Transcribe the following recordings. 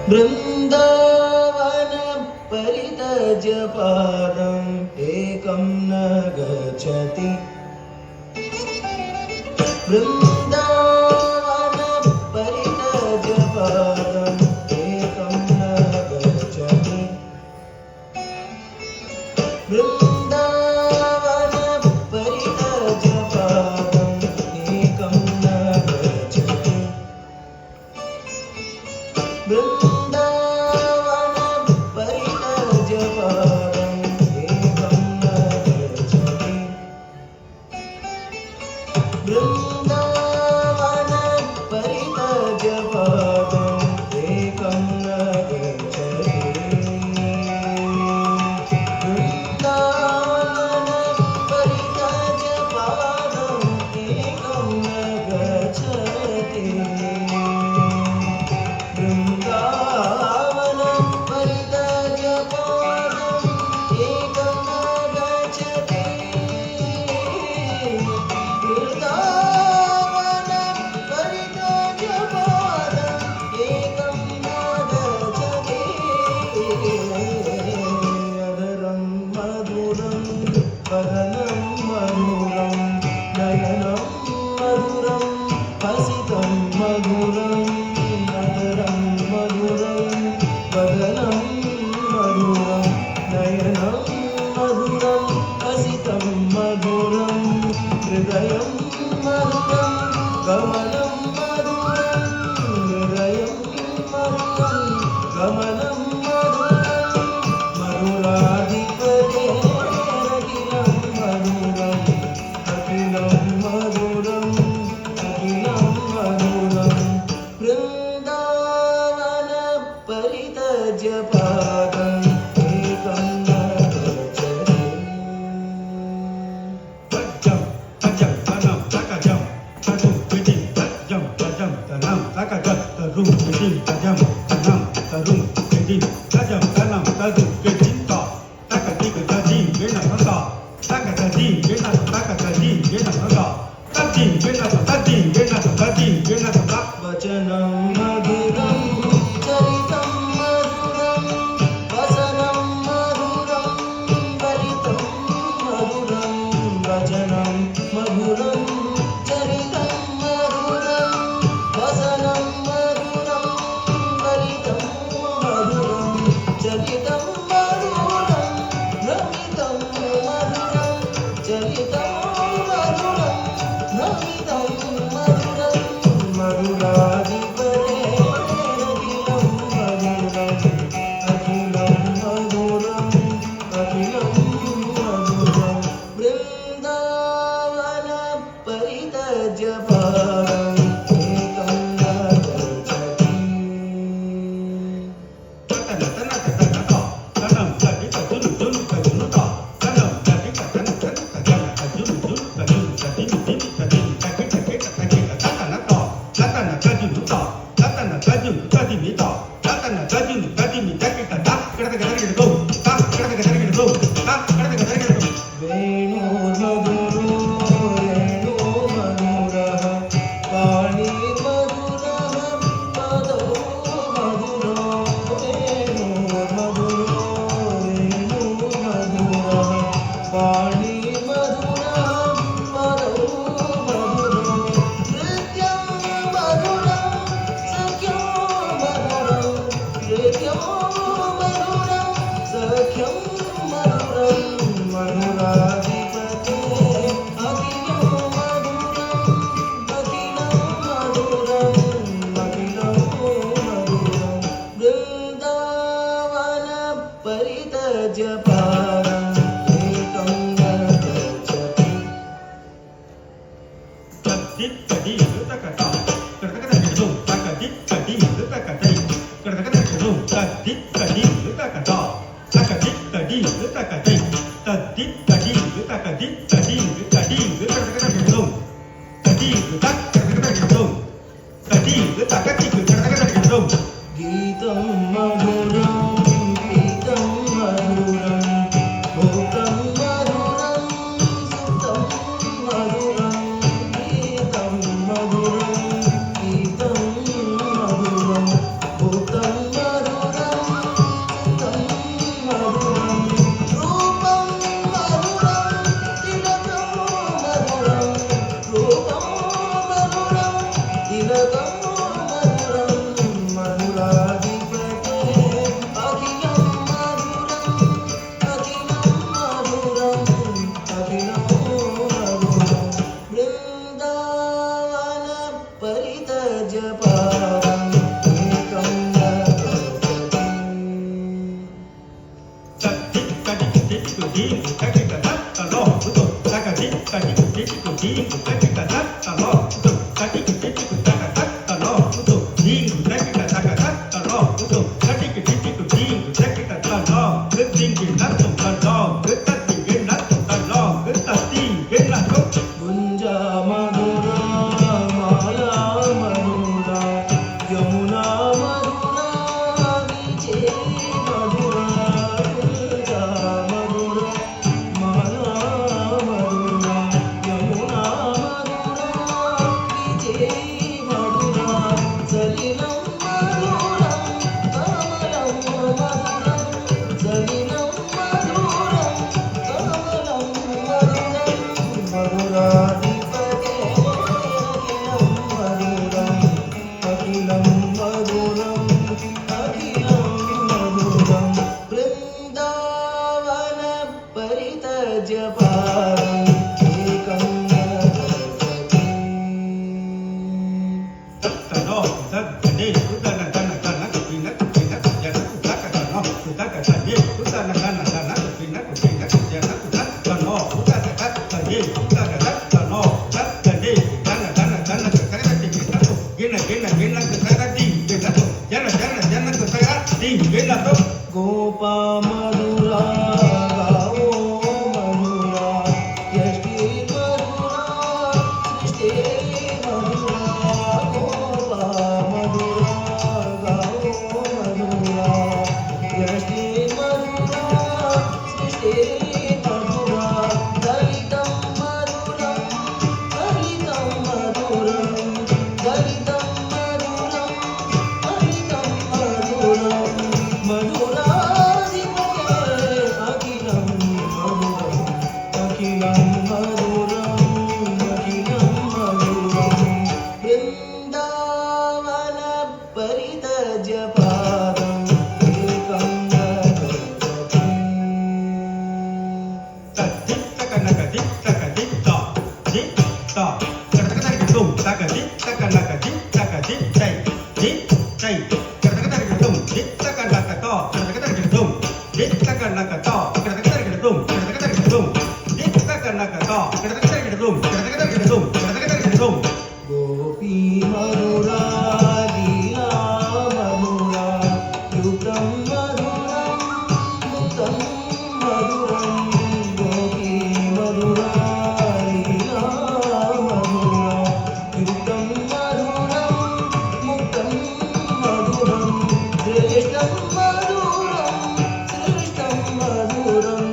बृन्दावन परितज्य पादम् एकं न गच्छति बृन्दावन परितज्य पादम् एकं न गच्छति बृन्दावन परितज्य पादम् एकं न गच्छति बृन्दावन परितज्य पादम् एकं न गच्छति बृन्दावन परितज्य पादम् एकं न गच्छति बृन्दावन परितज्य पादम् एकं न गच्छति बृन्दावन परितज्य पादम् एकं न गच्छति बृन्दावन परितज्य पादम् एकं न गच्छति अधरं मधुरं वदनं मधुरं नयनं मधुरं हसितं मधुरम् अधरं मधुरं वदनं मधुरं नयनं मधुरं हसितं मधुरं हृदयं मधुरं गमनं मधुरं हृदयं मधुरं गमनं मधुरं मधुराधिपते अखिलं मधुरम् अखिलं मधुरम् अखिलं मधुरम् बृन्दावन परितज्य पादम् एकं न गच्छति तज्जं तजं तनं तकजं तदुं विधिं तज्जं तजं तनं तकजं तरुं विधिं तजं तनं तरुं विधिं तजं तनं तदुं विधिं ता तकदिग तजिं विनमगा तकतजिं विन तकतजिं विनमगा तजिं विन तजिं विन तजिं विनमगा वचनं मधुरं चरितं मधुरं वचनं मधुरं वलितं मधुरं वचनं मधुरं चरितं मधुरं वचनं मधुरं वलितं मधुरं चरितं मधुरं नमितं मधुरं चरितं मधुरं नमितं मधुरं मधुराधिपते अखिलं मधुरम् अखिलं मधुरम् अखिलं मधुरम् बृन्दावन परितज्य पादम् एकं न गच्छति तन तन तन का तनं तदि तजुन जुन तजुन का तनं तदि तन तन तजन तजुन जुन तजुन तदि मिदिन तदि तकि तकि तकि ततन का ततन तजुन का ततन तजुन तदि मिदा ततन तजुन तदि मिदकि तता कडक कडक गो ता कडक कडक गो ता कडक कडक गो वेणुर्मधुरो वेणुमधुरः पाणिर्मधुरः पदो मधुरो वेणुर्मधुरो वेणुमधुरः पाणिर्मधुरः पदो मधुरो नृत्यं मधुरं सख्यं मधुरं नृत्यं मधुरं सख्यं मधुरं मधुराधिपते अखिलं मधुरम् अखिलं मधुरम् अखिलं मधुरम् बृन्दावन परितज्य पादम् एकं न गच्छति तद्दि तदि तकता कडक कडक गो तकदि तदि तकतै कडक कडक गो तद्दि तदि तकता तकदि तदि तकतै तद्दि तदि तकदि तदि तदि कडक कडक गो तदि तक कडक कडक गो तदि तकति कडक कडक गो गीतं मधुरं गीतं मधुरं भोगं मधुरं सुतं मधुरं गीतं मधुरं गीतं मधुरं भोगं मधुरं जपारं एकं गुंजा मधुरा माला मधुरा यमुना मधुरा विचे मधुरा गुंजा मधुरा माला मधुरा यमुना मधुरा विचे मधुरा सलिलं मधुरं कमलं मधुरं सलिलं मधुरं कमलं मधुरं मधुराधिपते अखिलं मधुरं अखिलं मधुरं वृन्दावन परितजपारम् एकं गोपा मधुरा गावो मधुरा यष्टि मधुरा सृष्टि मधुरा गोपा मधुरा गावो मधुरा यष्टि मधुरा सृष्टि मधुरा दलितं मधुरं दलितं मधुरं दलितं मधुरं दलितं मधुरं मधुराधिपते अखिलं मधुरं अखिलं मधुरं अखिलं मधुरं वृन्दावन परितजपारम् एकं गोपी मधुरा लीला मधुरा युक्तं मधुरं मुक्तं मधुरं गोपी मधुरा लीला मधुरा युक्तं मधुरं मुक्तं मधुरं श्रेष्ठं मधुरं श्रेष्ठं मधुरं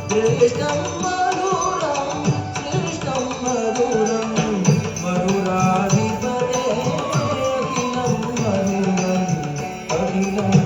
श्रेष्ठं मधुरं श्रेष्ठं मधुरं मधुराधिपते अखिलं मधुरम् अखिलं